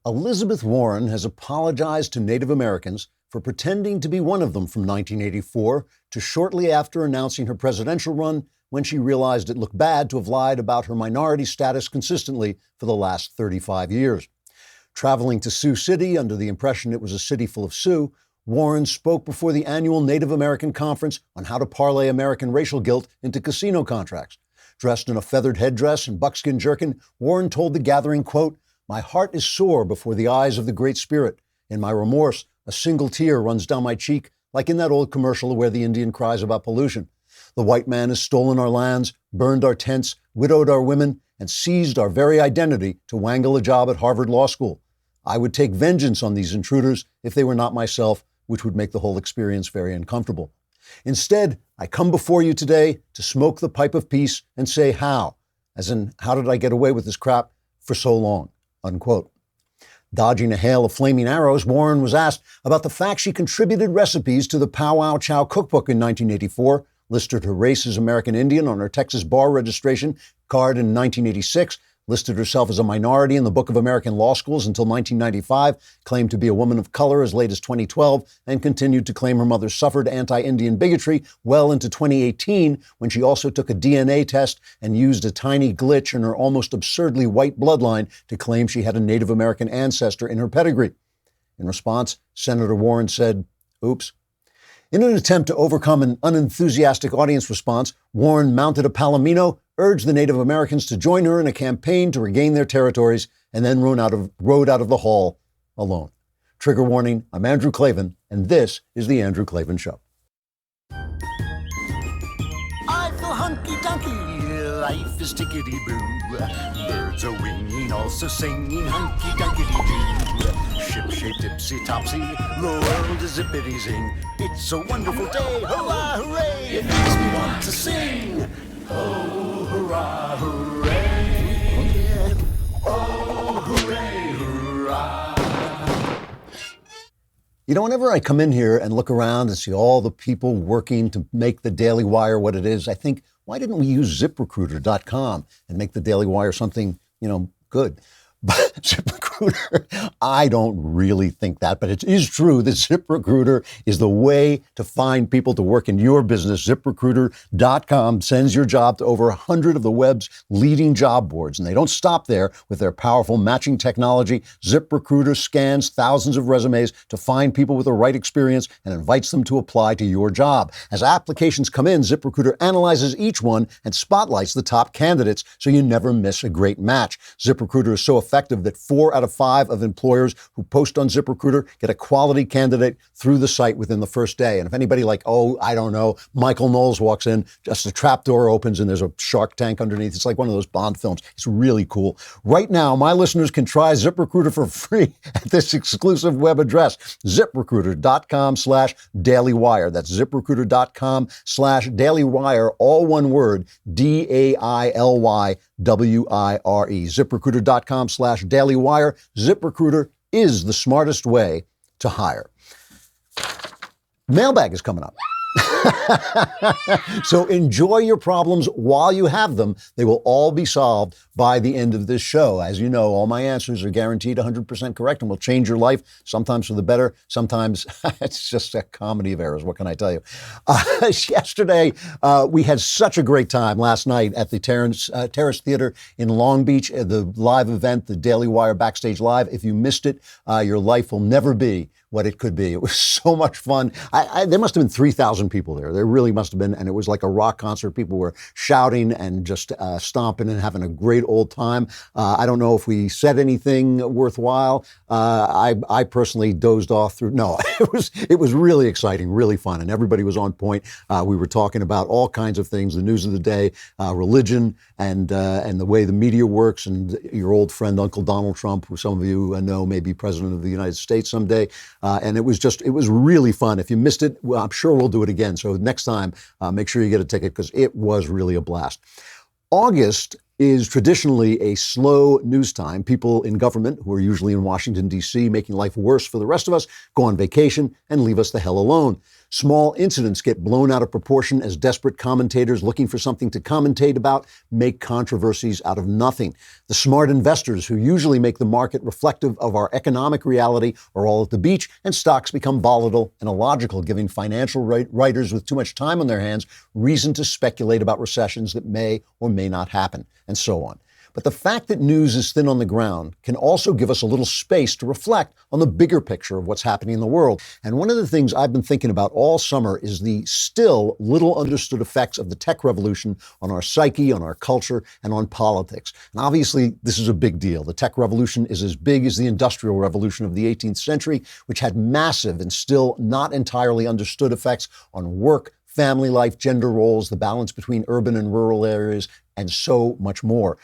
Elizabeth Warren has apologized to Native Americans for pretending to be one of them from 1984 to shortly after announcing her presidential run when she realized it looked bad to have lied about her minority status consistently for the last 35 years. Traveling to Sioux City under the impression it was a city full of Sioux, Warren spoke before the annual Native American Conference on how to parlay American racial guilt into casino contracts. Dressed in a feathered headdress and buckskin jerkin, Warren told the gathering, quote, "My heart is sore before the eyes of the Great Spirit. In my remorse, a single tear runs down my cheek, like in that old commercial where the Indian cries about pollution. The white man has stolen our lands, burned our tents, widowed our women, and seized our very identity to wangle a job at Harvard Law School. I would take vengeance on these intruders if they were not myself, which would make the whole experience very uncomfortable. Instead, I come before you today to smoke the pipe of peace and say how, as in, how did I get away with this crap for so long?" Unquote. Dodging a hail of flaming arrows, Warren was asked about the fact she contributed recipes to the Pow Wow Chow cookbook in 1984, listed her race as American Indian on her Texas bar registration card in 1986, listed herself as a minority in the Book of American Law Schools until 1995, claimed to be a woman of color as late as 2012, and continued to claim her mother suffered anti-Indian bigotry well into 2018, when she also took a DNA test and used a tiny glitch in her almost absurdly white bloodline to claim she had a Native American ancestor in her pedigree. In response, Senator Warren said, "Oops." In an attempt to overcome an unenthusiastic audience response, Warren mounted a palomino, urged the Native Americans to join her in a campaign to regain their territories, and then rode out of the hall alone. Trigger warning, I'm Andrew Klavan, and this is The Andrew Klavan Show. I feel hunky-dunky, life is tickety-boo. Birds are winging, also singing hunky-dunky-doo. Ship-shape, tipsy-topsy, the world is zippity-zing. It's a wonderful day, hurrah, hooray! It makes me want to sing. Oh, hurrah, hooray! Oh, hooray, hurrah! You know, whenever I come in here and look around and see all the people working to make the Daily Wire what it is, I think, why didn't we use ZipRecruiter.com and make the Daily Wire something, good? But ZipRecruiter, I don't really think that, but it is true that ZipRecruiter is the way to find people to work in your business. ZipRecruiter.com sends your job to over 100 of the web's leading job boards, and they don't stop there with their powerful matching technology. ZipRecruiter scans thousands of resumes to find people with the right experience and invites them to apply to your job. As applications come in, ZipRecruiter analyzes each one and spotlights the top candidates so you never miss a great match. ZipRecruiter is so effective that 4 out of 5 of employers who post on ZipRecruiter get a quality candidate through the site within the first day. And if anybody Michael Knowles walks in, just a trapdoor opens and there's a shark tank underneath. It's like one of those Bond films. It's really cool. Right now, my listeners can try ZipRecruiter for free at this exclusive web address, ZipRecruiter.com/dailywire. That's ZipRecruiter.com/dailywire, all one word, DAILYWIRE. ZipRecruiter.com/dailywire. ZipRecruiter is the smartest way to hire. Mailbag is coming up. So enjoy your problems while you have them. They will all be solved by the end of this show. As you know, all my answers are guaranteed 100% correct and will change your life, sometimes for the better, sometimes it's just a comedy of errors. What can I tell you? Yesterday, we had such a great time last night at the Terrace Theater in Long Beach, the live event, the Daily Wire Backstage Live. If you missed it, your life will never be what it could be. It was so much fun. There must have been 3,000 people there. There really must have been. And it was like a rock concert. People were shouting and just stomping and having a great old time. I don't know if we said anything worthwhile. I personally dozed off through. No, it was really exciting, really fun. And everybody was on point. We were talking about all kinds of things, the news of the day, religion, and the way the media works, and your old friend, Uncle Donald Trump, who some of you know may be president of the United States someday. And it was really fun. If you missed it, well, I'm sure we'll do it again. So next time, make sure you get a ticket because it was really a blast. August is traditionally a slow news time. People in government, who are usually in Washington, D.C., making life worse for the rest of us, go on vacation and leave us the hell alone. Small incidents get blown out of proportion as desperate commentators looking for something to commentate about make controversies out of nothing. The smart investors who usually make the market reflective of our economic reality are all at the beach, and stocks become volatile and illogical, giving financial writers with too much time on their hands reason to speculate about recessions that may or may not happen, and so on. But the fact that news is thin on the ground can also give us a little space to reflect on the bigger picture of what's happening in the world. And one of the things I've been thinking about all summer is the still little understood effects of the tech revolution on our psyche, on our culture, and on politics. And obviously, this is a big deal. The tech revolution is as big as the industrial revolution of the 18th century, which had massive and still not entirely understood effects on work, family life, gender roles, the balance between urban and rural areas, and so much more.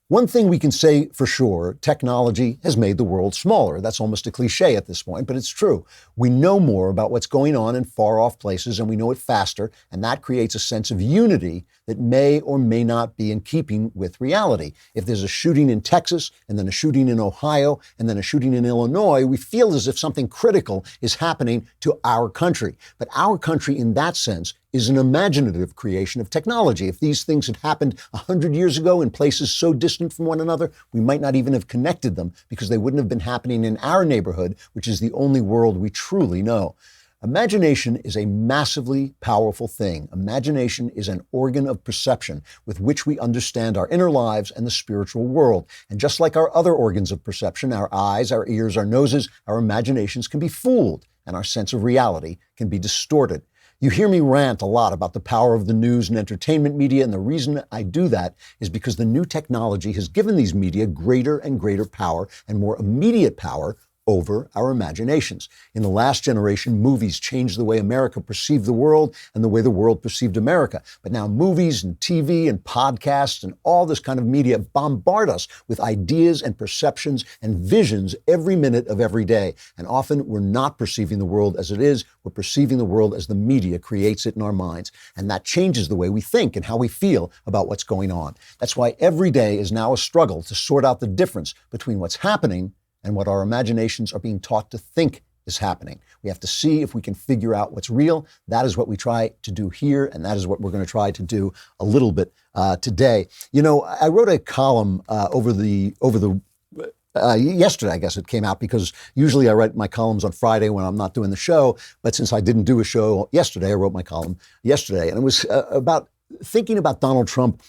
One thing we can say for sure, technology has made the world smaller. That's almost a cliche at this point, but it's true. We know more about what's going on in far-off places, and we know it faster, and that creates a sense of unity that may or may not be in keeping with reality. If there's a shooting in Texas, and then a shooting in Ohio, and then a shooting in Illinois, we feel as if something critical is happening to our country. But our country, in that sense, is an imaginative creation of technology. If these things had happened 100 years ago in places so distant from one another, we might not even have connected them because they wouldn't have been happening in our neighborhood, which is the only world we truly know. Imagination is a massively powerful thing. Imagination is an organ of perception with which we understand our inner lives and the spiritual world. And just like our other organs of perception, our eyes, our ears, our noses, our imaginations can be fooled, and our sense of reality can be distorted. You hear me rant a lot about the power of the news and entertainment media, and the reason I do that is because the new technology has given these media greater and greater power and more immediate power over our imaginations. In the last generation, movies changed the way America perceived the world and the way the world perceived America. But now movies and TV and podcasts and all this kind of media bombard us with ideas and perceptions and visions every minute of every day. And often we're not perceiving the world as it is, we're perceiving the world as the media creates it in our minds. And that changes the way we think and how we feel about what's going on. That's why every day is now a struggle to sort out the difference between what's happening and what our imaginations are being taught to think is happening. We have to see if we can figure out what's real. That is what we try to do here, and that is what we're going to try to do a little bit today. You know, I wrote a column yesterday, I guess it came out, because usually I write my columns on Friday when I'm not doing the show. But since I didn't do a show yesterday, I wrote my column yesterday, and it was about thinking about Donald Trump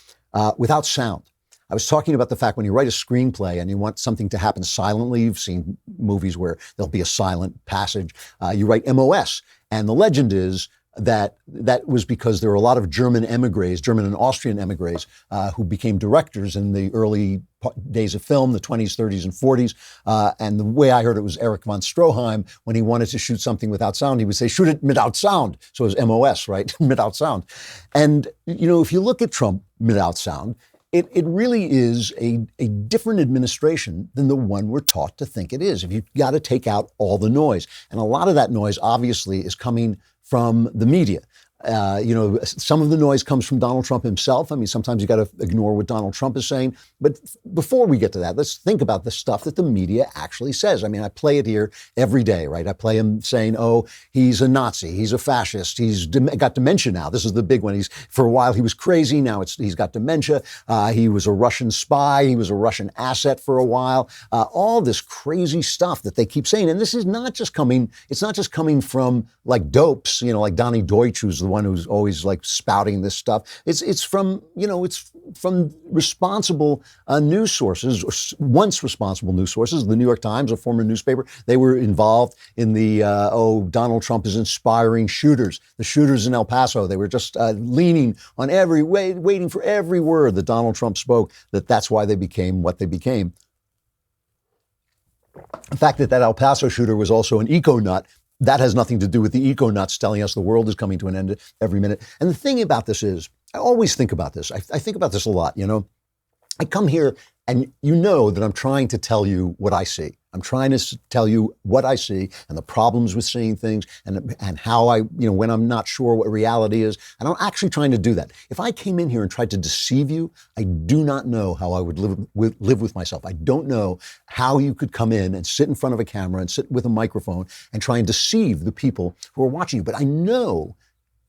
without sound. I was talking about the fact when you write a screenplay and you want something to happen silently, you've seen movies where there'll be a silent passage, you write MOS. And the legend is that was because there were a lot of German emigres, German and Austrian emigres, who became directors in the early days of film, the 20s, 30s, and 40s. And the way I heard it was Erich von Stroheim, when he wanted to shoot something without sound, he would say, shoot it without sound. So it was MOS, right? Without sound. And, you know, if you look at Trump without sound, it really is a different administration than the one we're taught to think it is. If you've got to take out all the noise. And a lot of that noise, obviously, is coming from the media. Some of the noise comes from Donald Trump himself. I mean, sometimes you got to ignore what Donald Trump is saying. But before we get to that, let's think about the stuff that the media actually says. I mean, I play it here every day, right? I play him saying, oh, he's a Nazi, he's a fascist, he's got dementia now. This is the big one. For a while he was crazy, now he's got dementia. He was a Russian spy, he was a Russian asset for a while. All this crazy stuff that they keep saying. And this is not just coming, it's not just coming from like dopes, like Donnie Deutsch, who's the one who's always like spouting this stuff. It's from responsible news sources, or once responsible news sources. The New York Times, a former newspaper, they were involved in the Donald Trump is inspiring shooters. The shooters in El Paso, they were just leaning on waiting for every word that Donald Trump spoke. That's why they became what they became. The fact that El Paso shooter was also an eco-nut, that has nothing to do with the eco-nuts telling us the world is coming to an end every minute. And the thing about this is, I always think about this. I think about this a lot, I come here and you know that I'm trying to tell you what I see. I'm trying to tell you what I see and the problems with seeing things and how I, when I'm not sure what reality is. And I'm actually trying to do that. If I came in here and tried to deceive you, I do not know how I would live with myself. I don't know how you could come in and sit in front of a camera and sit with a microphone and try and deceive the people who are watching you. But I know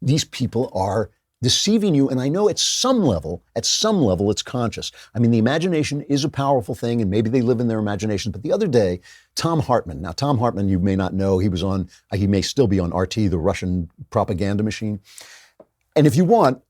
these people are deceiving you, and I know at some level, it's conscious. I mean, the imagination is a powerful thing, and maybe they live in their imagination. But the other day, Tom Hartman, you may not know, he may still be on RT, the Russian propaganda machine. And if you want,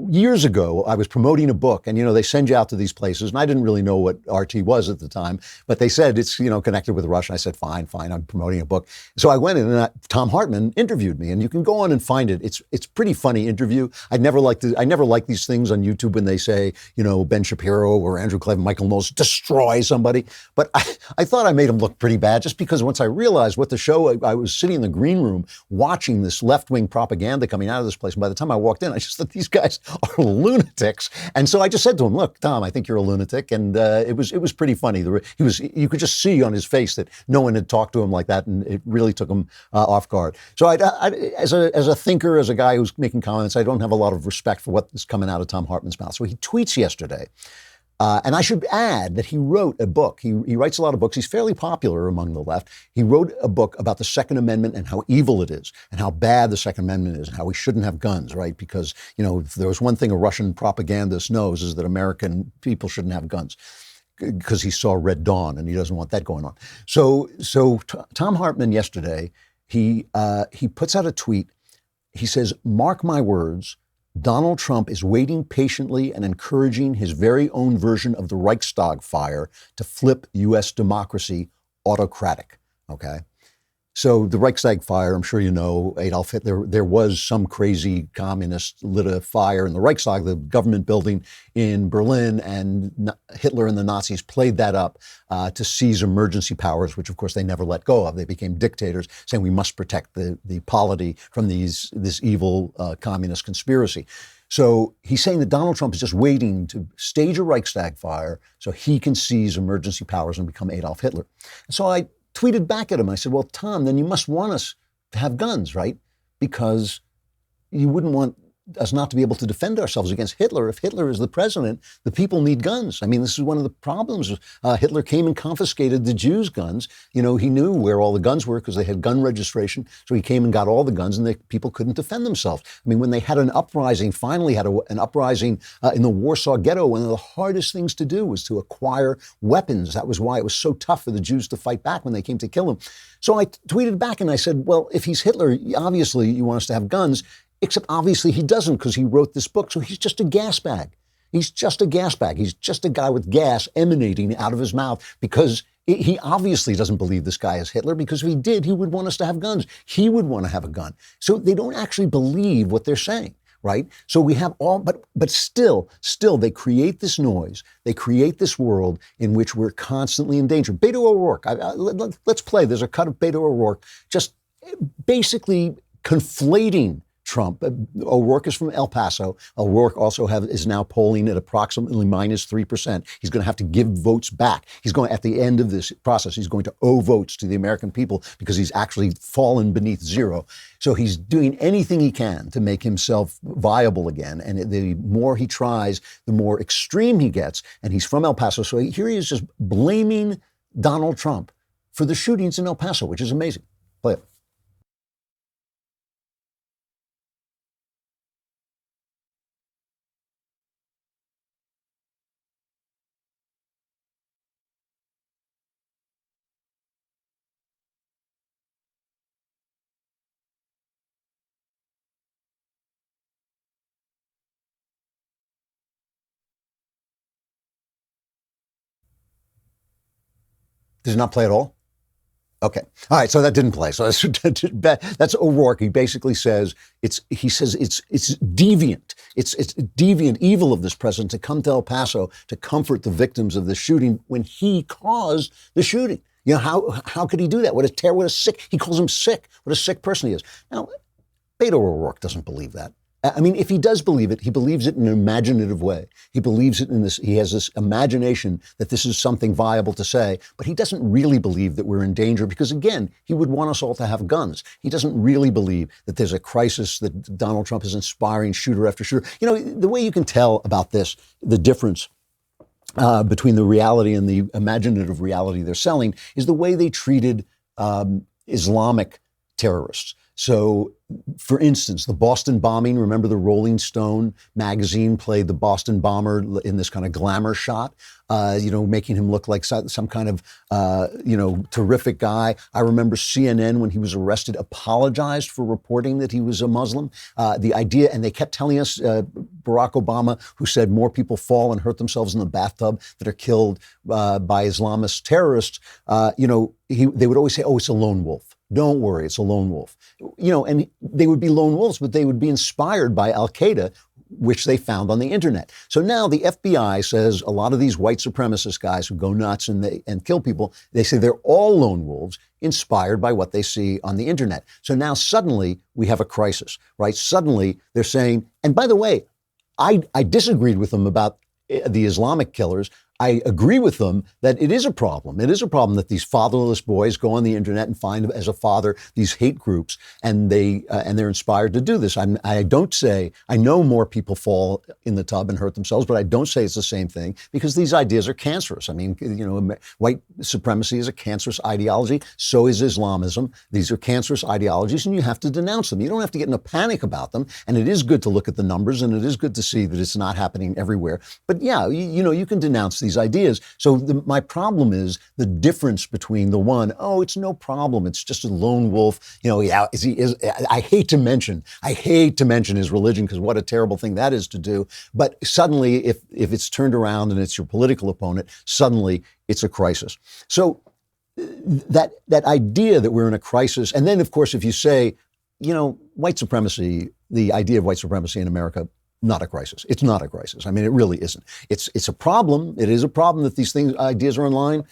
years ago, I was promoting a book, and, they send you out to these places, and I didn't really know what RT was at the time, but they said it's, connected with Russia. I said, fine, I'm promoting a book. So I went in, and Tom Hartman interviewed me, and you can go on and find it. It's pretty funny interview. I never like these things on YouTube when they say, Ben Shapiro or Andrew Klavan, Michael Knowles destroy somebody. But I thought I made him look pretty bad, just because once I realized what the show, I was sitting in the green room watching this left-wing propaganda coming out of this place. And by the time I walked in, I just thought these guys are lunatics. And so I just said to him, look, Tom, I think you're a lunatic. And it was pretty funny. You could just see on his face that no one had talked to him like that. And it really took him off guard. So as a thinker, as a guy who's making comments, I don't have a lot of respect for what is coming out of Tom Hartman's mouth. So he tweets yesterday. And I should add that he wrote a book. He writes a lot of books. He's fairly popular among the left. He wrote a book about the Second Amendment and how evil it is and how bad the Second Amendment is and how we shouldn't have guns, right? Because, if there was one thing a Russian propagandist knows is that American people shouldn't have guns, because he saw Red Dawn and he doesn't want that going on. So Tom Hartman yesterday, he puts out a tweet. He says, "Mark my words, Donald Trump is waiting patiently and encouraging his very own version of the Reichstag fire to flip U.S. democracy autocratic." Okay. So the Reichstag fire, I'm sure you know, Adolf Hitler, there was some crazy communist lit a fire in the Reichstag, the government building in Berlin, and Hitler and the Nazis played that up to seize emergency powers, which of course they never let go of. They became dictators, saying we must protect the polity from this evil communist conspiracy. So he's saying that Donald Trump is just waiting to stage a Reichstag fire so he can seize emergency powers and become Adolf Hitler. And so I tweeted back at him. I said, well, Tom, then you must want us to have guns, right? Because you wouldn't want us not to be able to defend ourselves against Hitler. If Hitler is the president, the people need guns. I mean, this is one of the problems. Hitler came and confiscated the Jews' guns. He knew where all the guns were because they had gun registration. So he came and got all the guns, and the people couldn't defend themselves. I mean, when they had an uprising, finally had an uprising in the Warsaw Ghetto, one of the hardest things to do was to acquire weapons. That was why it was so tough for the Jews to fight back when they came to kill him. So I tweeted back and I said, well, if he's Hitler, obviously you want us to have guns. Except obviously he doesn't, because he wrote this book. So he's just a gas bag. He's just a gas bag. He's just a guy with gas emanating out of his mouth, because he obviously doesn't believe this guy is Hitler, because if he did, he would want us to have guns. He would want to have a gun. So they don't actually believe what they're saying, right? So we have but still they create this noise. They create this world in which we're constantly in danger. Beto O'Rourke, let's play. There's a cut of Beto O'Rourke just basically conflating Trump. O'Rourke is from El Paso. O'Rourke also is now polling at approximately -3%. He's going to have to give votes back. He's going, at the end of this process, he's going to owe votes to the American people because he's actually fallen beneath zero. So he's doing anything he can to make himself viable again. And the more he tries, the more extreme he gets. And he's from El Paso. So here he is just blaming Donald Trump for the shootings in El Paso, which is amazing. Play it. Does it not play at all? Okay. All right. So that didn't play. So that's O'Rourke. He basically says it's deviant. It's deviant evil of this president to come to El Paso to comfort the victims of the shooting when he caused the shooting. How could he do that? What a sick, he calls him sick. What a sick person he is. Now, Beto O'Rourke doesn't believe that. I mean, if he does believe it, he believes it in an imaginative way. He believes it in this, he has this imagination that this is something viable to say, but he doesn't really believe that we're in danger because, again, he would want us all to have guns. He doesn't really believe that there's a crisis, that Donald Trump is inspiring shooter after shooter. You know, the way you can tell about this, the difference between the reality and the imaginative reality they're selling is the way they treated Islamic terrorists. So, for instance, the Boston bombing, remember the Rolling Stone magazine played the Boston bomber in this kind of glamour shot, making him look like some kind of, terrific guy. I remember CNN, when he was arrested, apologized for reporting that he was a Muslim. The idea, and they kept telling us, Barack Obama, who said more people fall and hurt themselves in the bathtub that are killed by Islamist terrorists, they would always say, oh, it's a lone wolf. Don't worry, it's a lone wolf. And they would be lone wolves, but they would be inspired by Al-Qaeda, which they found on the internet. So now the FBI says a lot of these white supremacist guys who go nuts and kill people, they say they're all lone wolves inspired by what they see on the internet. So now suddenly we have a crisis, right? Suddenly they're saying, and by the way, I disagreed with them about the Islamic killers. I agree with them that it is a problem. It is a problem that these fatherless boys go on the internet and find as a father these hate groups, and they're inspired to do this. I don't say, I know more people fall in the tub and hurt themselves, but I don't say it's the same thing because these ideas are cancerous. I mean, white supremacy is a cancerous ideology. So is Islamism. These are cancerous ideologies, and you have to denounce them. You don't have to get in a panic about them. And it is good to look at the numbers, and it is good to see that it's not happening everywhere. But yeah, you can denounce these ideas. So my problem is the difference between the one, oh, it's no problem, it's just a lone wolf. I hate to mention his religion because what a terrible thing that is to do. But suddenly, if it's turned around and it's your political opponent, suddenly it's a crisis. So that idea that we're in a crisis, and then of course, if you say, white supremacy, the idea of white supremacy in America, not a crisis. It's not a crisis. I mean, it really isn't. It's a problem. It is a problem that these ideas are online.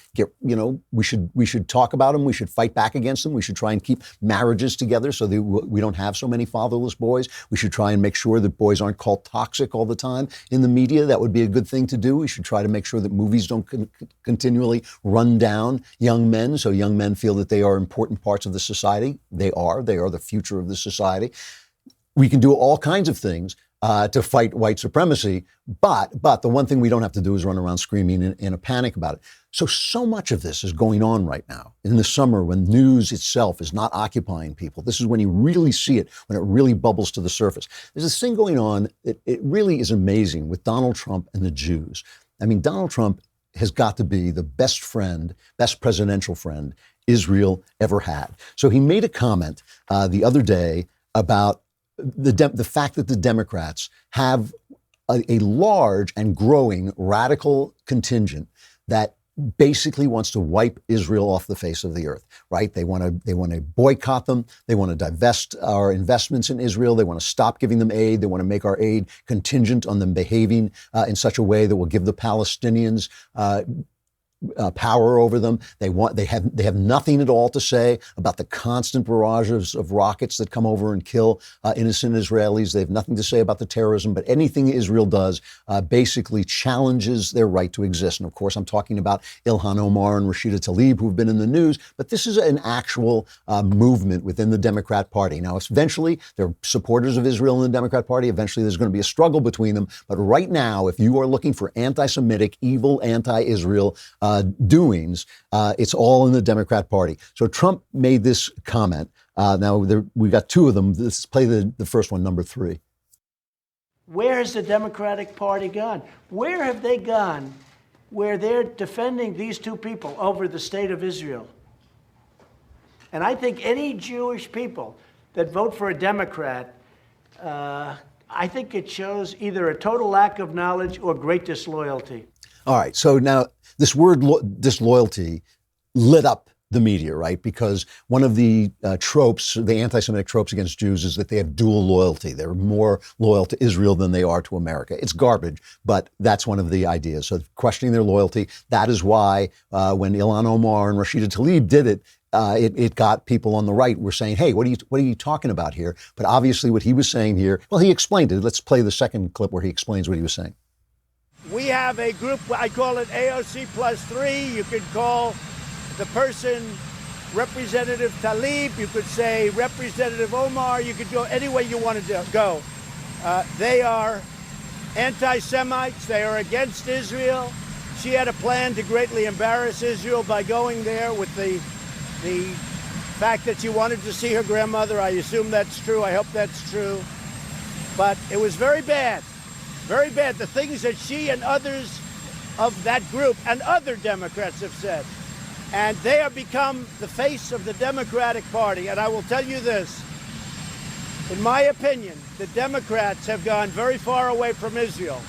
We should talk about them. We should fight back against them. We should try and keep marriages together so that we don't have so many fatherless boys. We should try and make sure that boys aren't called toxic all the time in the media. That would be a good thing to do. We should try to make sure that movies don't continually run down young men, so young men feel that they are important parts of the society. They are the future of the society. We can do all kinds of things to fight white supremacy. But the one thing we don't have to do is run around screaming in a panic about it. So much of this is going on right now in the summer when news itself is not occupying people. This is when you really see it, when it really bubbles to the surface. There's this thing going on. It really is amazing with Donald Trump and the Jews. I mean, Donald Trump has got to be the best presidential friend Israel ever had. So he made a comment the other day about the fact that the Democrats have a large and growing radical contingent that basically wants to wipe Israel off the face of the earth, right? They want to boycott them. They want to divest our investments in Israel. They want to stop giving them aid. They want to make our aid contingent on them behaving in such a way that will give the Palestinians power over them. They have nothing at all to say about the constant barrages of rockets that come over and kill innocent Israelis. They have nothing to say about the terrorism, but anything Israel does basically challenges their right to exist. And of course, I'm talking about Ilhan Omar and Rashida Tlaib, who've been in the news, but this is an actual movement within the Democrat Party. Now, eventually, there are supporters of Israel in the Democrat Party. Eventually, there's going to be a struggle between them. But right now, if you are looking for anti-Semitic, evil, anti-Israel doings, it's all in the Democrat Party. So Trump made this comment. Now, we got two of them. Let's play the first one, number 3. Where has the Democratic Party gone? Where have they gone where they're defending these two people over the state of Israel? And I think any Jewish people that vote for a Democrat, I think it shows either a total lack of knowledge or great disloyalty. All right. So now this word disloyalty lit up the media, right? Because one of the tropes, the anti-Semitic tropes against Jews is that they have dual loyalty. They're more loyal to Israel than they are to America. It's garbage, but that's one of the ideas. So questioning their loyalty, that is why when Ilhan Omar and Rashida Tlaib did it, it got people on the right were saying, hey, what are you talking about here? But obviously what he was saying here, well, he explained it. Let's play the second clip where he explains what he was saying. We have a group, I call it AOC plus 3. You could call the person Representative Tlaib. You could say Representative Omar. You could go any way you wanted to go. They are anti-Semites. They are against Israel. She had a plan to greatly embarrass Israel by going there with the fact that she wanted to see her grandmother. I assume that's true. I hope that's true. But it was very bad. Very bad. The things that she and others of that group and other Democrats have said. And they have become the face of the Democratic Party. And I will tell you this. In my opinion, the Democrats have gone very far away from Israel.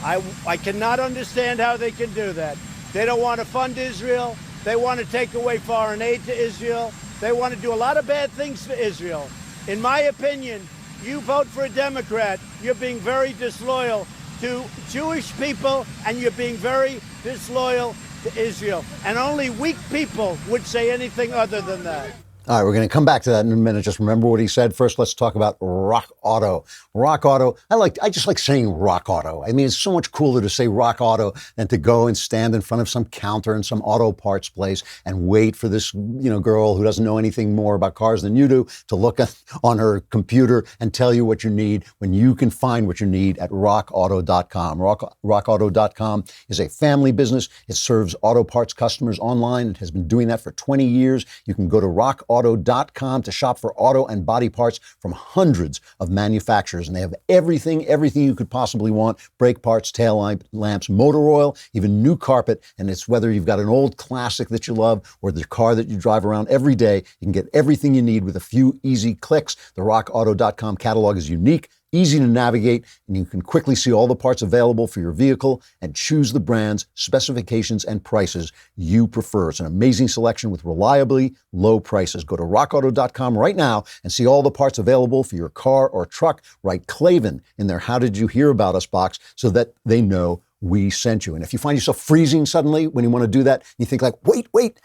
I cannot understand how they can do that. They don't want to fund Israel. They want to take away foreign aid to Israel. They want to do a lot of bad things for Israel. In my opinion, you vote for a Democrat, you're being very disloyal to Jewish people, and you're being very disloyal to Israel. And only weak people would say anything other than that. All right, we're going to come back to that in a minute. Just remember what he said. First, let's talk about Rock Auto. Rock Auto, I just like saying Rock Auto. I mean, it's so much cooler to say Rock Auto than to go and stand in front of some counter in some auto parts place and wait for this, girl who doesn't know anything more about cars than you do to look on her computer and tell you what you need when you can find what you need at rockauto.com. Rockauto.com is a family business. It serves auto parts customers online. It has been doing that for 20 years. You can go to rockauto.com to shop for auto and body parts from hundreds of manufacturers. And they have everything you could possibly want: brake parts, tail lamps, motor oil, even new carpet. And it's whether you've got an old classic that you love or the car that you drive around every day, you can get everything you need with a few easy clicks. The rockauto.com catalog is unique, easy to navigate, and you can quickly see all the parts available for your vehicle and choose the brands, specifications, and prices you prefer. It's an amazing selection with reliably low prices. Go to rockauto.com right now and see all the parts available for your car or truck. Write Klavan in their How Did You Hear About Us box so that they know we sent you. And if you find yourself freezing suddenly when you want to do that, you think like, wait,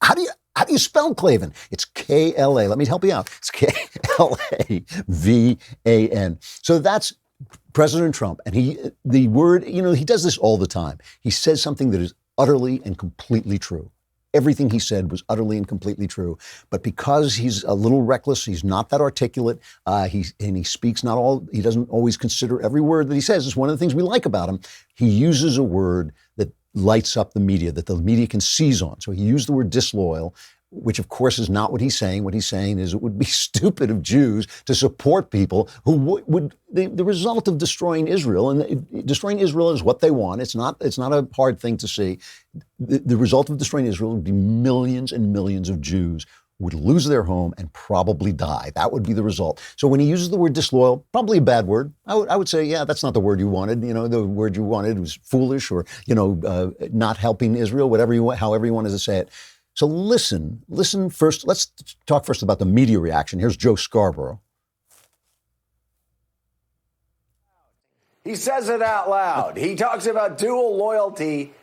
how do you spell Klavan? It's K-L-A. Let me help you out. It's K-L-A-V-A-N. So that's President Trump. And he does this all the time. He says something that is utterly and completely true. Everything he said was utterly and completely true. But because he's a little reckless, he's not that articulate, he speaks not all, he doesn't always consider every word that he says. It's one of the things we like about him. He uses a word that lights up the media, that the media can seize on. So he used the word disloyal, which of course is not what he's saying. What he's saying is it would be stupid of Jews to support people who would the result of destroying Israel, and destroying Israel is what they want. It's not a hard thing to see. The result of destroying Israel would be millions and millions of Jews would lose their home and probably die. That would be the result. So when he uses the word disloyal, probably a bad word. I would say, yeah, that's not the word you wanted. The word you wanted was foolish or, not helping Israel, however you wanted to say it. So listen first. Let's talk first about the media reaction. Here's Joe Scarborough. He says it out loud. He talks about dual loyalty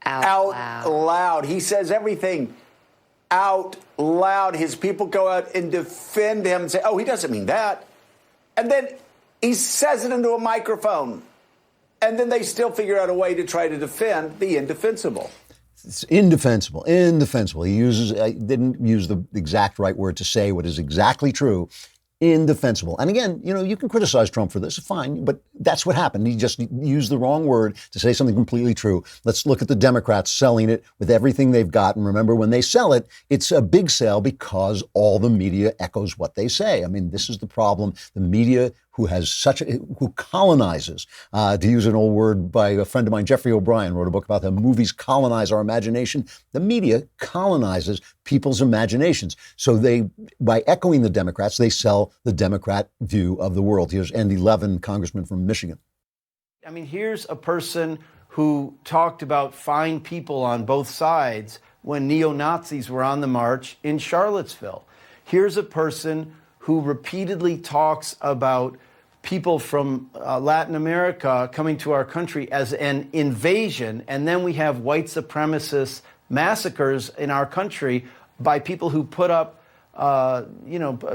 out loud. He says everything out loud. His people go out and defend him and say, oh, he doesn't mean that. And then he says it into a microphone. And then they still figure out a way to try to defend the indefensible. It's indefensible. He didn't use the exact right word to say what is exactly true. Indefensible. And again, you can criticize Trump for this, fine, but that's what happened. He just used the wrong word to say something completely true. Let's look at the Democrats selling it with everything they've got. And remember, when they sell it, it's a big sale because all the media echoes what they say. I mean, this is the problem. The media who colonizes, to use an old word by a friend of mine, Jeffrey O'Brien, wrote a book about how movies colonize our imagination. The media colonizes people's imaginations. So by echoing the Democrats, they sell the Democrat view of the world. Here's Andy Levin, congressman from Michigan. I mean, here's a person who talked about fine people on both sides when neo-Nazis were on the march in Charlottesville. Here's a person who repeatedly talks about people from Latin America coming to our country as an invasion, and then we have white supremacist massacres in our country by people who put up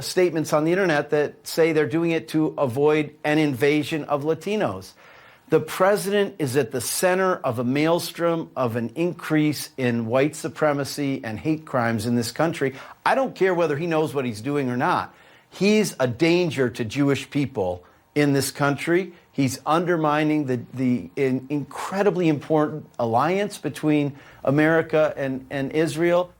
statements on the internet that say they're doing it to avoid an invasion of Latinos. The president is at the center of a maelstrom of an increase in white supremacy and hate crimes in this country. I don't care whether he knows what he's doing or not. He's a danger to Jewish people in this country. He's undermining the incredibly important alliance between America and Israel.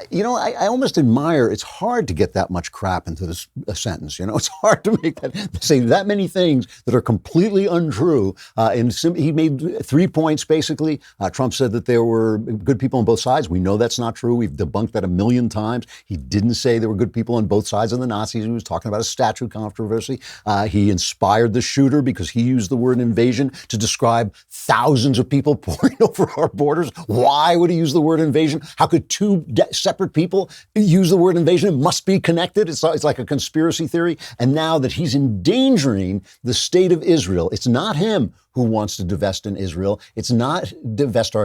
You know, I almost admire, it's hard to get that much crap into this a sentence. You know, it's hard to make that, say that many things that are completely untrue. He made 3 points, basically. Trump said that there were good people on both sides. We know that's not true. We've debunked that 1,000,000 times. He didn't say there were good people on both sides of the Nazis. He was talking about a statue controversy. He inspired the shooter because he used the word invasion to describe thousands of people pouring over our borders. Why would he use the word invasion? How could two separate people use the word invasion? It must be connected. It's like a conspiracy theory. And now that he's endangering the state of Israel, it's not him who wants to divest in Israel. It's not divest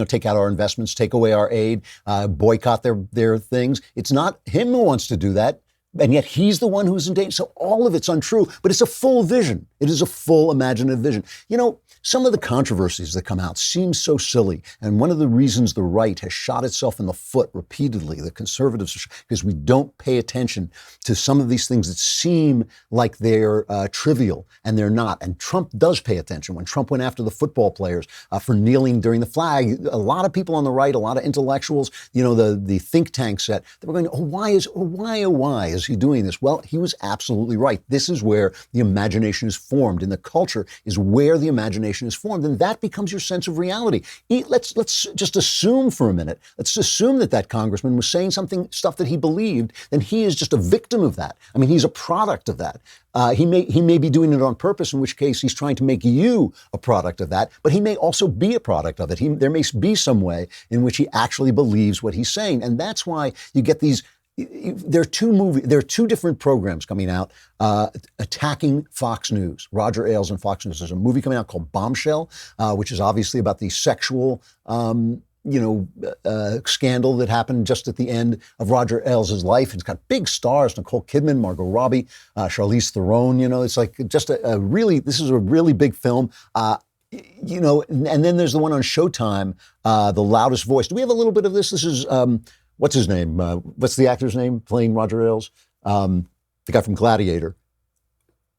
take out our investments, take away our aid, boycott their things. It's not him who wants to do that. And yet he's the one who's in danger. So all of it's untrue, but it's a full vision. It is a full imaginative vision. You know, some of the controversies that come out seem so silly. And one of the reasons the right has shot itself in the foot repeatedly, the conservatives, because we don't pay attention to some of these things that seem like they're trivial, and they're not. And Trump does pay attention. When Trump went after the football players for kneeling during the flag, a lot of people on the right, a lot of intellectuals, the think tank set, they were going, why is he doing this? Well, he was absolutely right. This is where the imagination is formed, and the culture is where the imagination is formed, and that becomes your sense of reality. Let's just assume for a minute. Let's assume that congressman was saying stuff that he believed, then he is just a victim of that. I mean, he's a product of that. He may be doing it on purpose, in which case he's trying to make you a product of that, but he may also be a product of it. There may be some way in which he actually believes what he's saying, and that's why you get these. There are two different programs coming out attacking Fox News. Roger Ailes and Fox News. There's a movie coming out called Bombshell, which is obviously about the sexual, scandal that happened just at the end of Roger Ailes' life. It's got big stars: Nicole Kidman, Margot Robbie, Charlize Theron. It's like just this is a really big film. And then there's the one on Showtime, The Loudest Voice. Do we have a little bit of this? This is. What's his name? What's the actor's name playing Roger Ailes? The guy from Gladiator.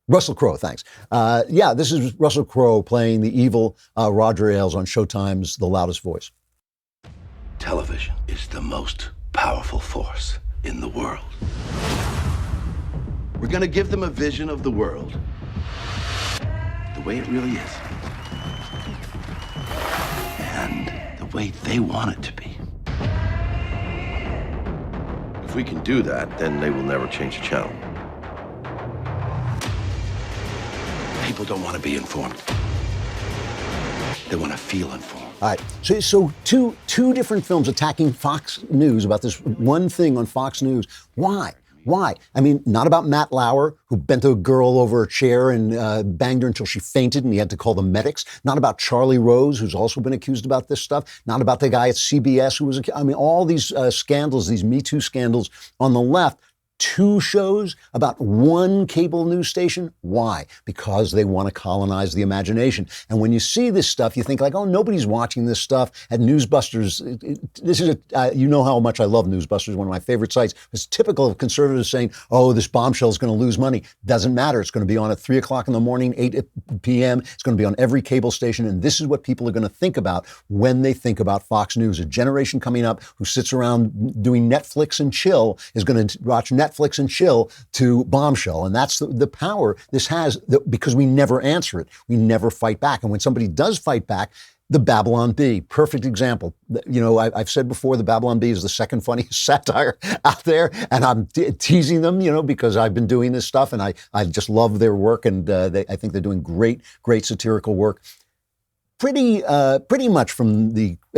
Russell Crowe, thanks. This is Russell Crowe playing the evil Roger Ailes on Showtime's The Loudest Voice. Television is the most powerful force in the world. We're going to give them a vision of the world the way it really is. And the way they want it to be. If we can do that, then they will never change the channel. People don't want to be informed. They want to feel informed. All right. So two different films attacking Fox News about this one thing on Fox News. Why? I mean, not about Matt Lauer, who bent a girl over a chair and banged her until she fainted and he had to call the medics. Not about Charlie Rose, who's also been accused about this stuff. Not about the guy at CBS who was, all these scandals, these Me Too scandals on the left. Two shows about one cable news station. Why? Because they want to colonize the imagination. And when you see this stuff, you think like, oh, nobody's watching this stuff. At Newsbusters, this is you know how much I love Newsbusters, one of my favorite sites. It's typical of conservatives saying, oh, this bombshell is going to lose money. Doesn't matter. It's going to be on at 3 o'clock in the morning, 8 p.m. It's going to be on every cable station. And this is what people are going to think about when they think about Fox News. A generation coming up who sits around doing Netflix and chill is going to watch Netflix and chill to Bombshell. And that's the power this has because we never answer it. We never fight back. And when somebody does fight back, the Babylon Bee, perfect example. I've said before, the Babylon Bee is the second funniest satire out there. And I'm teasing them, because I've been doing this stuff and I just love their work. And I think they're doing great satirical work. Pretty much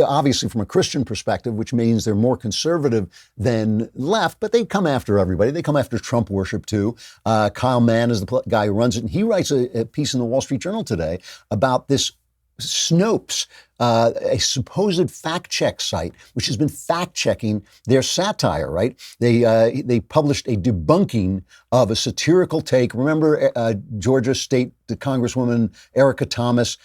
obviously from a Christian perspective, which means they're more conservative than left, but they come after everybody. They come after Trump worship too. Kyle Mann is the guy who runs it, and he writes a piece in the Wall Street Journal today about this Snopes a supposed fact-check site, which has been fact-checking their satire, right? They published a debunking of a satirical take. Remember Georgia State Congresswoman Erica Thomas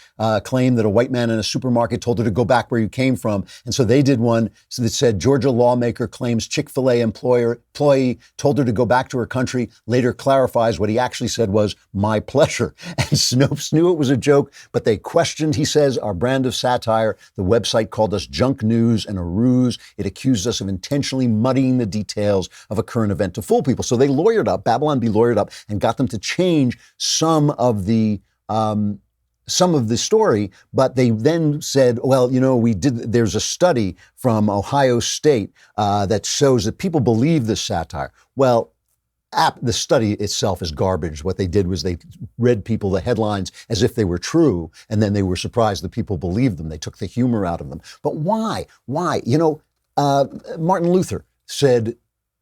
claimed that a white man in a supermarket told her to go back where you came from. And so they did one that said Georgia lawmaker claims Chick-fil-A employee told her to go back to her country, later clarifies what he actually said was, my pleasure. And Snopes knew it was a joke, but they questioned, he says, our brand of satire. The website called us junk news and a ruse. It accused us of intentionally muddying the details of a current event to fool people. So they lawyered up, Babylon Bee lawyered up, and got them to change some of the story, but they then said, well, there's a study from Ohio State that shows that people believe this satire. Well, the study itself is garbage. What they did was they read people the headlines as if they were true, and then they were surprised that people believed them. They took the humor out of them. But why? Why? Martin Luther said,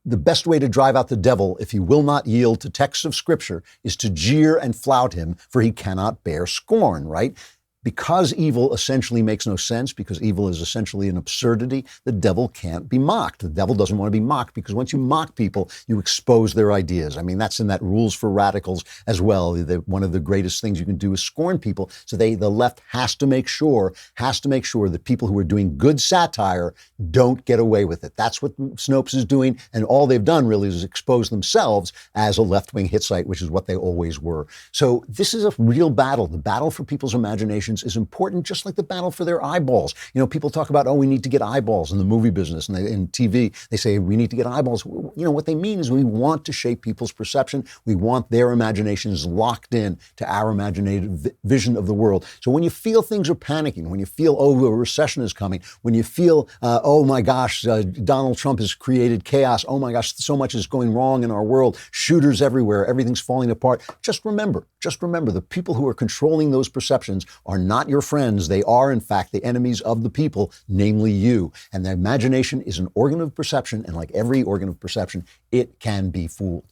the best way to drive out the devil, if he will not yield to texts of Scripture, is to jeer and flout him, for he cannot bear scorn, right? Because evil essentially makes no sense, because evil is essentially an absurdity, the devil can't be mocked. The devil doesn't want to be mocked, because once you mock people, you expose their ideas. I mean, that's in that Rules for Radicals as well. One of the greatest things you can do is scorn people. So the left has to make sure that people who are doing good satire don't get away with it. That's what Snopes is doing, and all they've done really is expose themselves as a left-wing hit site, which is what they always were. So this is a real battle. The battle for people's imaginations is important, just like the battle for their eyeballs. People talk about, we need to get eyeballs in the movie business, and in TV, they say we need to get eyeballs. What they mean is we want to shape people's perception. We want their imaginations locked in to our imaginative vision of the world. So when you feel things are panicking, when you feel, a recession is coming, when you feel, oh my gosh, Donald Trump has created chaos. Oh my gosh, so much is going wrong in our world. Shooters everywhere. Everything's falling apart. Just remember, the people who are controlling those perceptions are not your friends. They are, in fact, the enemies of the people, namely you. And the imagination is an organ of perception, and like every organ of perception, it can be fooled.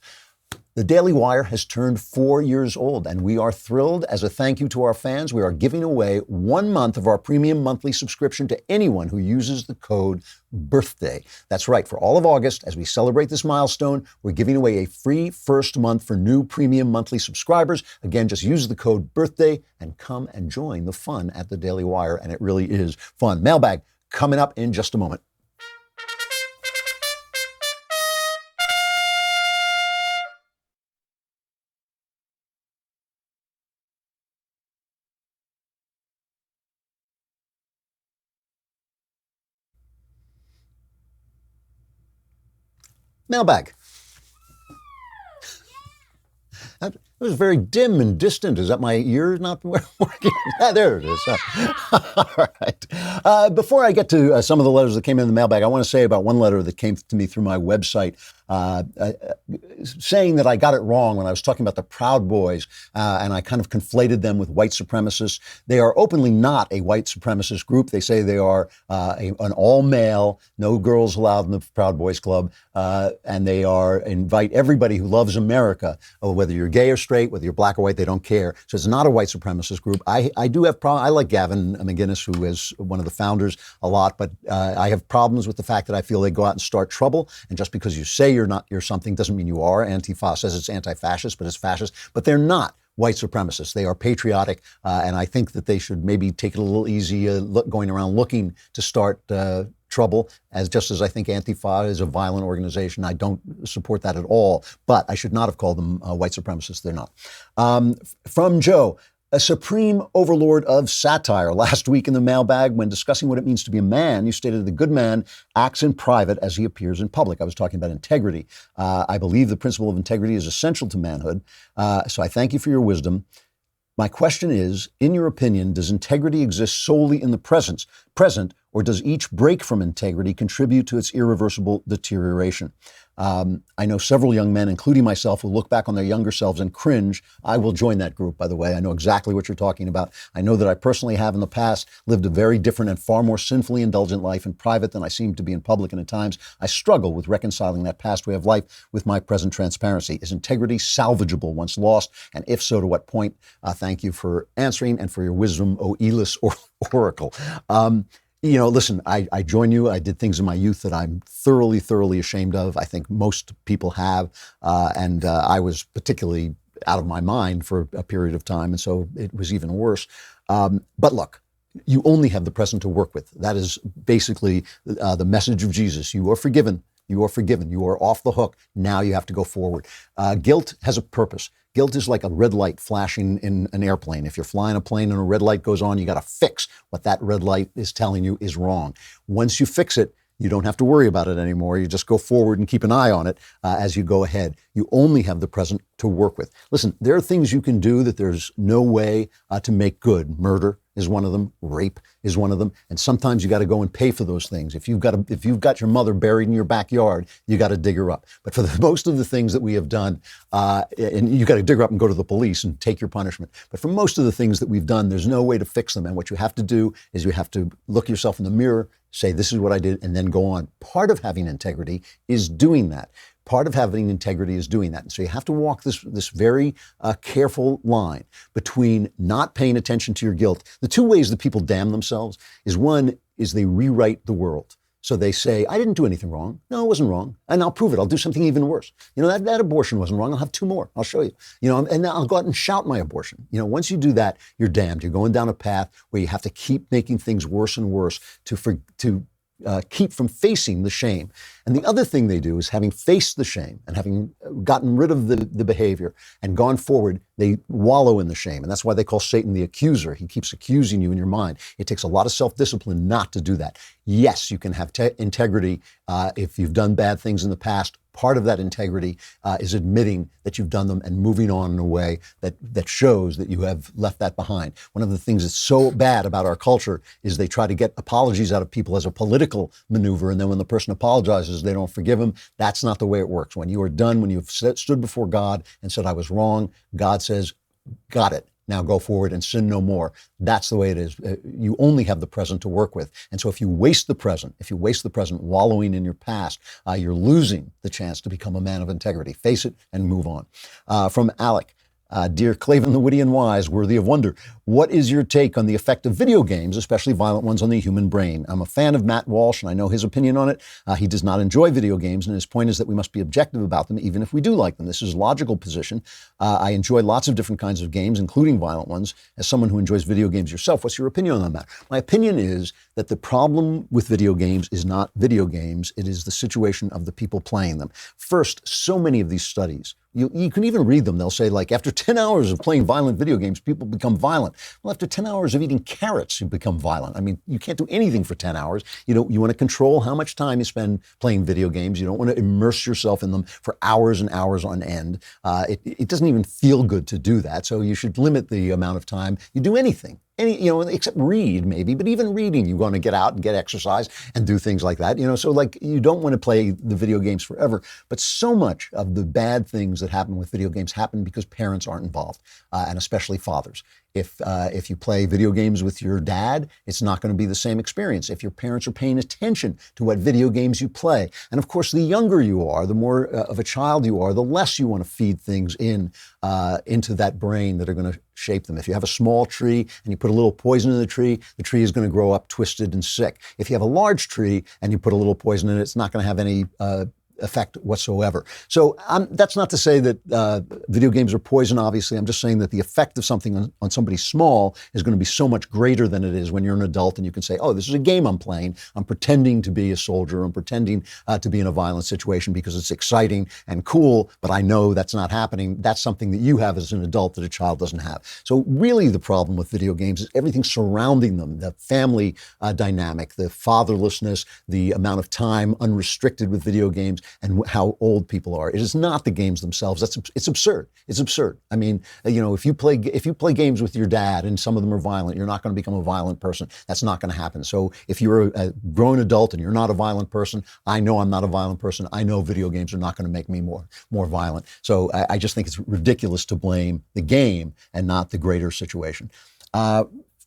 The Daily Wire has turned 4 years old, and we are thrilled. As a thank you to our fans, we are giving away 1 month of our premium monthly subscription to anyone who uses the code BIRTHDAY. That's right. For all of August, as we celebrate this milestone, we're giving away a free first month for new premium monthly subscribers. Again, just use the code BIRTHDAY and come and join the fun at the Daily Wire, and it really is fun. Mailbag coming up in just a moment. Mailbag. It was very dim and distant. Is that my ear not working? There it is. All right. Before I get to some of the letters that came in the mailbag, I want to say about one letter that came to me through my website, saying that I got it wrong when I was talking about the Proud Boys, and I kind of conflated them with white supremacists. They are openly not a white supremacist group. They say they are an all-male, no girls allowed in the Proud Boys Club, and they invite everybody who loves America, whether you're gay or straight, whether you're black or white, they don't care. So it's not a white supremacist group. I do have problems. I like Gavin McInnes, who is one of the founders, a lot, but I have problems with the fact that I feel they go out and start trouble. And just because you say you're something doesn't mean you are. Antifa says it's anti-fascist, but it's fascist. But they're not white supremacists. They are patriotic, and I think that they should maybe take it a little easy going around looking to start trouble, just as I think Antifa is a violent organization. I don't support that at all, but I should not have called them white supremacists. They're not. From Joe, a supreme overlord of satire. Last week in the mailbag, when discussing what it means to be a man, you stated the good man acts in private as he appears in public. I was talking about integrity. I believe the principle of integrity is essential to manhood. So I thank you for your wisdom. My question is, in your opinion, does integrity exist solely in the present, or does each break from integrity contribute to its irreversible deterioration? I know several young men, including myself, who look back on their younger selves and cringe. I will join that group, by the way. I know exactly what you're talking about. I know that I personally have in the past lived a very different and far more sinfully indulgent life in private than I seem to be in public, and at times I struggle with reconciling that past way of life with my present transparency. Is integrity salvageable once lost? And if so, to what point? Thank you for answering and for your wisdom, O Elis Oracle. Listen, I join you. I did things in my youth that I'm thoroughly, thoroughly ashamed of. I think most people have. And I was particularly out of my mind for a period of time. And so it was even worse. But look, you only have the present to work with. That is basically the message of Jesus. You are forgiven. You are forgiven. You are off the hook. Now you have to go forward. Guilt has a purpose. Guilt is like a red light flashing in an airplane. If you're flying a plane and a red light goes on, you got to fix what that red light is telling you is wrong. Once you fix it, you don't have to worry about it anymore. You just go forward and keep an eye on it as you go ahead. You only have the present to work with. Listen, there are things you can do that there's no way to make good. Murder is one of them. Rape is one of them. And sometimes you got to go and pay for those things. If you've got your mother buried in your backyard, you got to dig her up. But for most of the things that we have done, and you got to dig her up and go to the police and take your punishment. But for most of the things that we've done, there's no way to fix them. And what you have to do is you have to look yourself in the mirror, say, this is what I did, and then go on. Part of having integrity is doing that. Part of having integrity is doing that. And so you have to walk this very careful line between not paying attention to your guilt. The two ways that people damn themselves is, one is they rewrite the world. So they say, I didn't do anything wrong. No, it wasn't wrong. And I'll prove it. I'll do something even worse. That abortion wasn't wrong. I'll have two more. I'll show you. And I'll go out and shout my abortion. Once you do that, you're damned. You're going down a path where you have to keep making things worse and worse to keep from facing the shame. And the other thing they do is, having faced the shame and having gotten rid of the behavior and gone forward, they wallow in the shame. And that's why they call Satan the accuser. He keeps accusing you in your mind. It takes a lot of self-discipline not to do that. Yes, you can have integrity if you've done bad things in the past. Part of that integrity is admitting that you've done them and moving on in a way that shows that you have left that behind. One of the things that's so bad about our culture is they try to get apologies out of people as a political maneuver, and then when the person apologizes, they don't forgive them. That's not the way it works. When you are done, when you've stood before God and said, I was wrong, God says, got it. Now go forward and sin no more. That's the way it is. You only have the present to work with. And so if you waste the present wallowing in your past, you're losing the chance to become a man of integrity. Face it and move on. From Alec. Dear Klavan, the witty and wise, worthy of wonder, what is your take on the effect of video games, especially violent ones, on the human brain? I'm a fan of Matt Walsh, and I know his opinion on it. He does not enjoy video games, and his point is that we must be objective about them, even if we do like them. This is a logical position. I enjoy lots of different kinds of games, including violent ones. As someone who enjoys video games yourself, what's your opinion on that? My opinion is that the problem with video games is not video games. It is the situation of the people playing them. First, so many of these studies, you can even read them. They'll say, like, after 10 hours of playing violent video games, people become violent. Well, after 10 hours of eating carrots, you become violent. I mean, you can't do anything for 10 hours. You want to control how much time you spend playing video games. You don't want to immerse yourself in them for hours and hours on end. It doesn't even feel good to do that. So you should limit the amount of time you do anything. Except read maybe, but even reading, you want to get out and get exercise and do things like that. So like, you don't want to play the video games forever. But so much of the bad things that happen with video games happen because parents aren't involved, and especially fathers. If you play video games with your dad, it's not going to be the same experience if your parents are paying attention to what video games you play. And of course, the younger you are, the more of a child you are, the less you want to feed things into that brain that are going to shape them. If you have a small tree and you put a little poison in the tree is going to grow up twisted and sick. If you have a large tree and you put a little poison in it, it's not going to have any effect whatsoever. So that's not to say that video games are poison, obviously. I'm just saying that the effect of something on somebody small is going to be so much greater than it is when you're an adult and you can say, oh, this is a game I'm playing. I'm pretending to be a soldier. I'm pretending to be in a violent situation because it's exciting and cool, but I know that's not happening. That's something that you have as an adult that a child doesn't have. So really the problem with video games is everything surrounding them, the family dynamic, the fatherlessness, the amount of time unrestricted with video games. and how old people are. It is not the games themselves. It's absurd. It's absurd. I mean, if you play games with your dad and some of them are violent, you're not going to become a violent person. That's not going to happen. So if you're a grown adult and you're not a violent person, I know I'm not a violent person. I know video games are not going to make me more violent. So I just think it's ridiculous to blame the game and not the greater situation.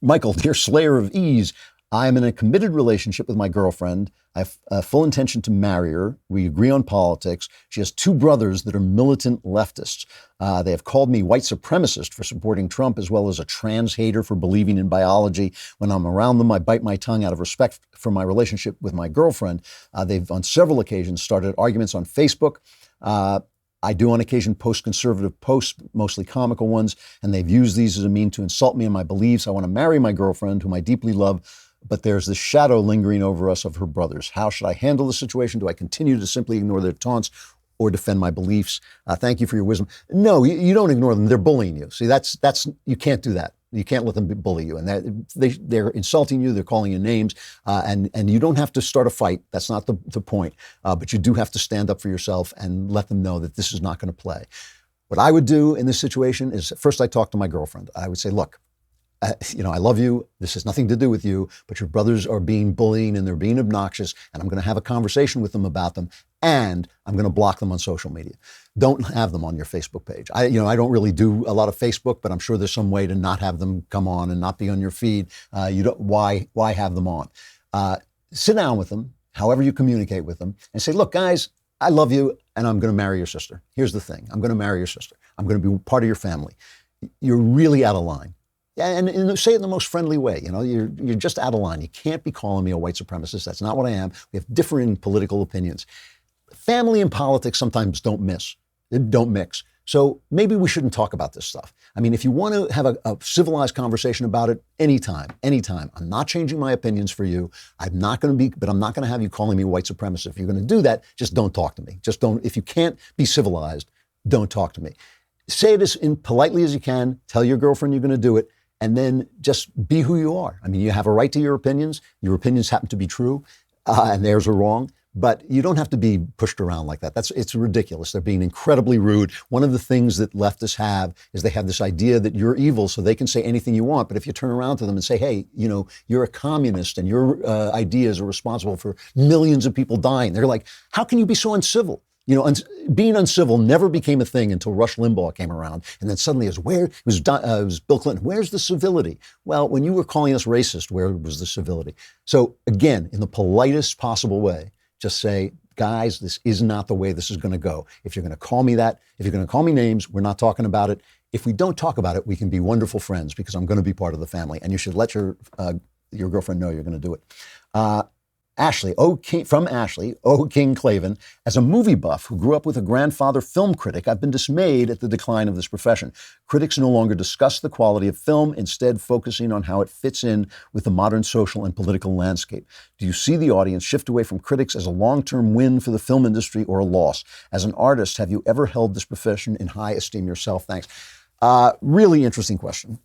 Michael, dear Slayer of Ease, I am in a committed relationship with my girlfriend. I have a full intention to marry her. We agree on politics. She has two brothers that are militant leftists. They have called me white supremacist for supporting Trump, as well as a trans hater for believing in biology. When I'm around them, I bite my tongue out of respect for my relationship with my girlfriend. They've on several occasions started arguments on Facebook. I do on occasion post conservative posts, mostly comical ones, and they've used these as a mean to insult me and my beliefs. I want to marry my girlfriend, whom I deeply love, but there's this shadow lingering over us of her brothers. How should I handle the situation? Do I continue to simply ignore their taunts or defend my beliefs? Thank you for your wisdom. No, you don't ignore them. They're bullying you. See, that's you can't do that. You can't let them bully you. And they're insulting you. They're calling you names. And you don't have to start a fight. That's not the point. But you do have to stand up for yourself and let them know that this is not going to play. What I would do in this situation is first I talk to my girlfriend. I would say, look, I love you. This has nothing to do with you, but your brothers are being bullying and they're being obnoxious, and I'm going to have a conversation with them about them, and I'm going to block them on social media. Don't have them on your Facebook page. I don't really do a lot of Facebook, but I'm sure there's some way to not have them come on and not be on your feed. Why have them on? Sit down with them, however you communicate with them, and say, look, guys, I love you, and I'm going to marry your sister. Here's the thing. I'm going to marry your sister. I'm going to be part of your family. You're really out of line. And say it in the most friendly way. You're just out of line. You can't be calling me a white supremacist. That's not what I am. We have differing political opinions. Family and politics sometimes don't mix. So maybe we shouldn't talk about this stuff. I mean, if you want to have a civilized conversation about it, anytime. I'm not changing my opinions for you. I'm not going to have you calling me white supremacist. If you're going to do that, just don't talk to me. If you can't be civilized, don't talk to me. Say it as politely as you can. Tell your girlfriend you're going to do it. And then just be who you are. I mean, you have a right to your opinions. Your opinions happen to be true, and theirs are wrong. But you don't have to be pushed around like that. It's ridiculous. They're being incredibly rude. One of the things that leftists have is they have this idea that you're evil, so they can say anything you want. But if you turn around to them and say, hey, you're a communist and your ideas are responsible for millions of people dying, they're like, how can you be so uncivil? Being uncivil never became a thing until Rush Limbaugh came around. And then suddenly it was Bill Clinton. Where's the civility? Well, when you were calling us racist, where was the civility? So again, in the politest possible way, just say, guys, this is not the way this is going to go. If you're going to call me that, if you're going to call me names, we're not talking about it. If we don't talk about it, we can be wonderful friends because I'm going to be part of the family. And you should let your girlfriend know you're going to do it. Ashley, from Ashley, O. King Klavan, as a movie buff who grew up with a grandfather film critic, I've been dismayed at the decline of this profession. Critics no longer discuss the quality of film, instead focusing on how it fits in with the modern social and political landscape. Do you see the audience shift away from critics as a long-term win for the film industry or a loss? As an artist, have you ever held this profession in high esteem yourself? Thanks. Really interesting question.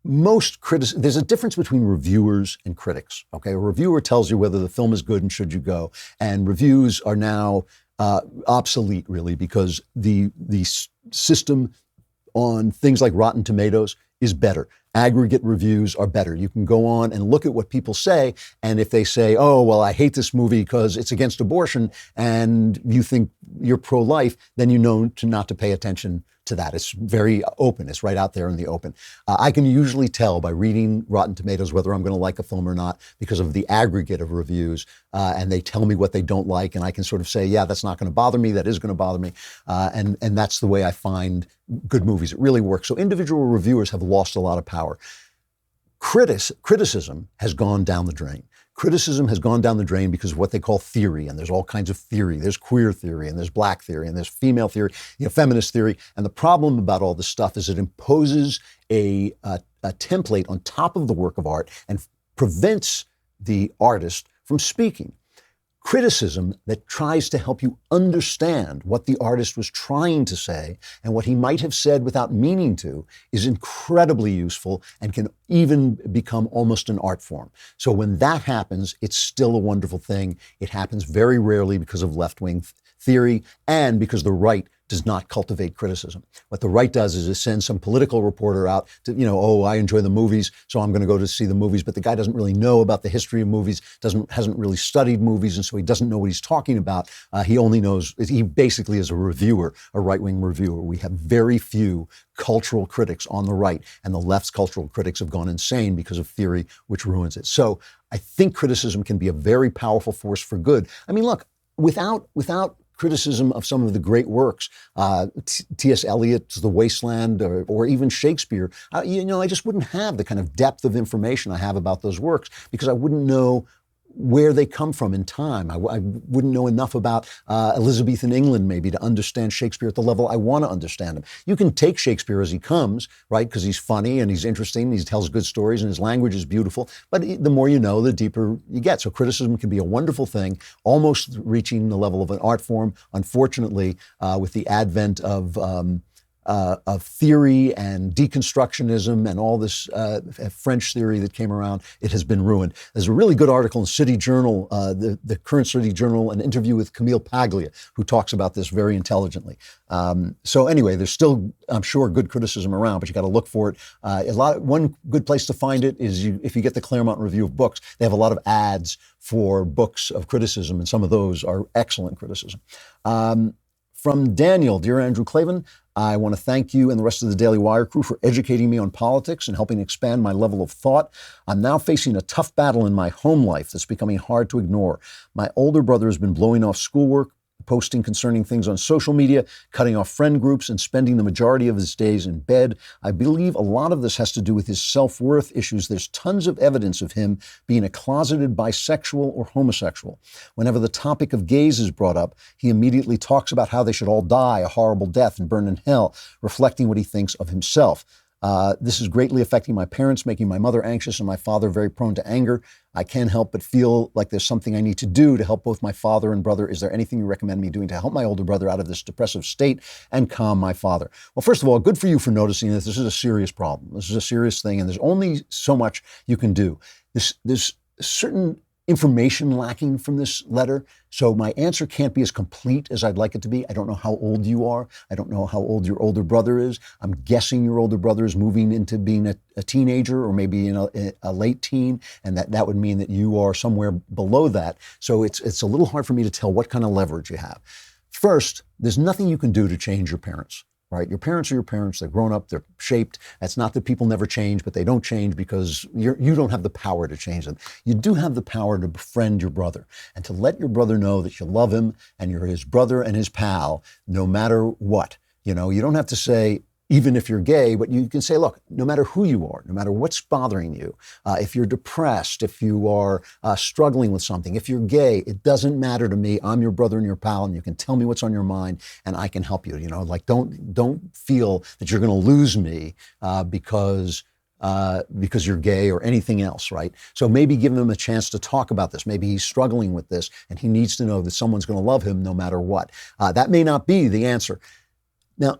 There's a difference between reviewers and critics. Okay, a reviewer tells you whether the film is good and should you go, and reviews are now obsolete, really, because the system on things like Rotten Tomatoes is better. Aggregate reviews are better. You can go on and look at what people say, and if they say, oh, well, I hate this movie because it's against abortion, and you think you're pro-life, then you know not to pay attention to that. It's very open. It's right out there in the open. I can usually tell by reading Rotten Tomatoes whether I'm going to like a film or not because of the aggregate of reviews, and they tell me what they don't like, and I can sort of say, yeah, that's not going to bother me. That is going to bother me, and that's the way I find good movies. It really works. So individual reviewers have lost a lot of power. Criticism has gone down the drain. Criticism has gone down the drain because of what they call theory, and there's all kinds of theory. There's queer theory, and there's black theory, and there's female theory, feminist theory. And the problem about all this stuff is it imposes a template on top of the work of art and prevents the artist from speaking. criticism that tries to help you understand what the artist was trying to say and what he might have said without meaning to is incredibly useful and can even become almost an art form. So when that happens, it's still a wonderful thing. It happens very rarely because of left-wing theory and because the right does not cultivate criticism. What the right does is it sends some political reporter out to, oh, I enjoy the movies, so I'm going to go to see the movies. But the guy doesn't really know about the history of movies, hasn't really studied movies, and so he doesn't know what he's talking about. He only knows, he basically is a reviewer, a right-wing reviewer. We have very few cultural critics on the right, and the left's cultural critics have gone insane because of theory, which ruins it. So I think criticism can be a very powerful force for good. I mean, look, without criticism of some of the great works, T.S. Eliot's The Wasteland, or even Shakespeare, I just wouldn't have the kind of depth of information I have about those works because I wouldn't know where they come from in time. I wouldn't know enough about Elizabethan England maybe to understand Shakespeare at the level I want to understand him. You can take Shakespeare as he comes, right? Because he's funny and he's interesting, and he tells good stories and his language is beautiful. But the more you know, the deeper you get. So criticism can be a wonderful thing, almost reaching the level of an art form. Unfortunately, with the advent of theory and deconstructionism and all this French theory that came around, it has been ruined. There's a really good article in City Journal, the current City Journal, an interview with Camille Paglia, who talks about this very intelligently. So anyway, there's still, I'm sure, good criticism around, but you got to look for it. One good place to find it is if you get the Claremont Review of Books, they have a lot of ads for books of criticism, and some of those are excellent criticism. From Daniel, dear Andrew Klavan, I want to thank you and the rest of the Daily Wire crew for educating me on politics and helping expand my level of thought. I'm now facing a tough battle in my home life that's becoming hard to ignore. My older brother has been blowing off schoolwork, posting concerning things on social media, cutting off friend groups, and spending the majority of his days in bed. I believe a lot of this has to do with his self-worth issues. There's tons of evidence of him being a closeted bisexual or homosexual. Whenever the topic of gays is brought up, he immediately talks about how they should all die a horrible death and burn in hell, reflecting what he thinks of himself. This is greatly affecting my parents, making my mother anxious and my father very prone to anger. I can't help but feel like there's something I need to do to help both my father and brother. Is there anything you recommend me doing to help my older brother out of this depressive state and calm my father? Well, first of all, good for you for noticing this. This is a serious problem. This is a serious thing, and there's only so much you can do. There's certain information lacking from this letter, so my answer can't be as complete as I'd like it to be. I don't know how old you are. I don't know how old your older brother is. I'm guessing your older brother is moving into being a teenager or maybe a late teen, and that would mean that you are somewhere below that. So it's a little hard for me to tell what kind of leverage you have. First, there's nothing you can do to change your parents. Right? Your parents are your parents. They're grown up. They're shaped. It's not that people never change, but they don't change because you don't have the power to change them. You do have the power to befriend your brother and to let your brother know that you love him and you're his brother and his pal no matter what. You don't have to say, even if you're gay, but you can say, look, no matter who you are, no matter what's bothering you, if you're depressed, if you are struggling with something, if you're gay, it doesn't matter to me. I'm your brother and your pal, and you can tell me what's on your mind, and I can help you. Don't feel that you're going to lose me because you're gay or anything else, right? So maybe give him a chance to talk about this. Maybe he's struggling with this, and he needs to know that someone's going to love him no matter what. That may not be the answer. Now,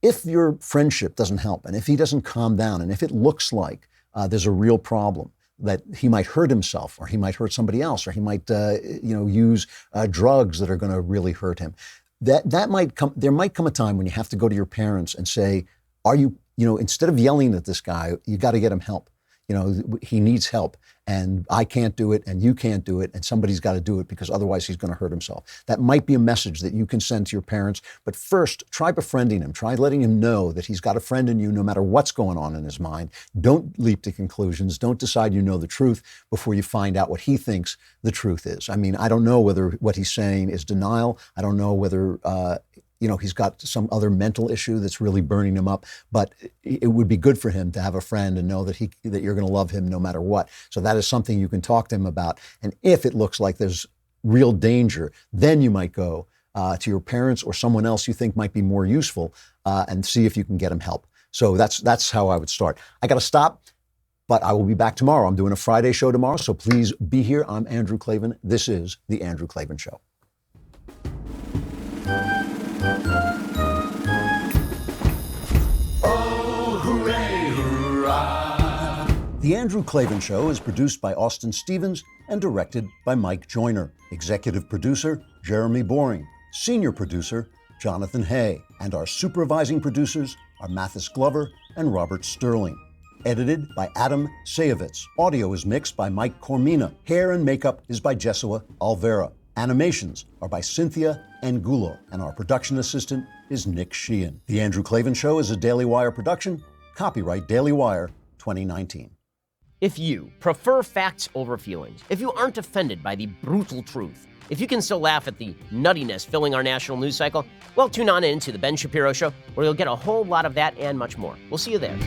if your friendship doesn't help, and if he doesn't calm down, and if it looks like there's a real problem, that he might hurt himself, or he might hurt somebody else, or he might use drugs that are going to really hurt him, that might come. There might come a time when you have to go to your parents and say, instead of yelling at this guy, you got to get him help. He needs help, and I can't do it, and you can't do it, and somebody's got to do it because otherwise he's going to hurt himself. That might be a message that you can send to your parents, but first, try befriending him. Try letting him know that he's got a friend in you no matter what's going on in his mind. Don't leap to conclusions. Don't decide you know the truth before you find out what he thinks the truth is. I mean, I don't know whether what he's saying is denial. I don't know whether he's got some other mental issue that's really burning him up, but it would be good for him to have a friend and know that you're going to love him no matter what. So that is something you can talk to him about. And if it looks like there's real danger, then you might go to your parents or someone else you think might be more useful and see if you can get him help. So that's how I would start. I got to stop. But I will be back tomorrow. I'm doing a Friday show tomorrow, so please be here. I'm Andrew Klavan. This is The Andrew Klavan Show. Oh, hooray, hurrah. The Andrew Klavan Show is produced by Austin Stevens and directed by Mike Joyner. Executive producer, Jeremy Boring. Senior producer, Jonathan Hay. And our supervising producers are Mathis Glover and Robert Sterling. Edited by Adam Sayevitz. Audio is mixed by Mike Cormina. Hair and makeup is by Jesua Alvera. Animations are by Cynthia Angulo. And our production assistant is Nick Sheehan. The Andrew Klavan Show is a Daily Wire production. Copyright Daily Wire 2019. If you prefer facts over feelings, if you aren't offended by the brutal truth, if you can still laugh at the nuttiness filling our national news cycle, well, tune on in to The Ben Shapiro Show, where you'll get a whole lot of that and much more. We'll see you there.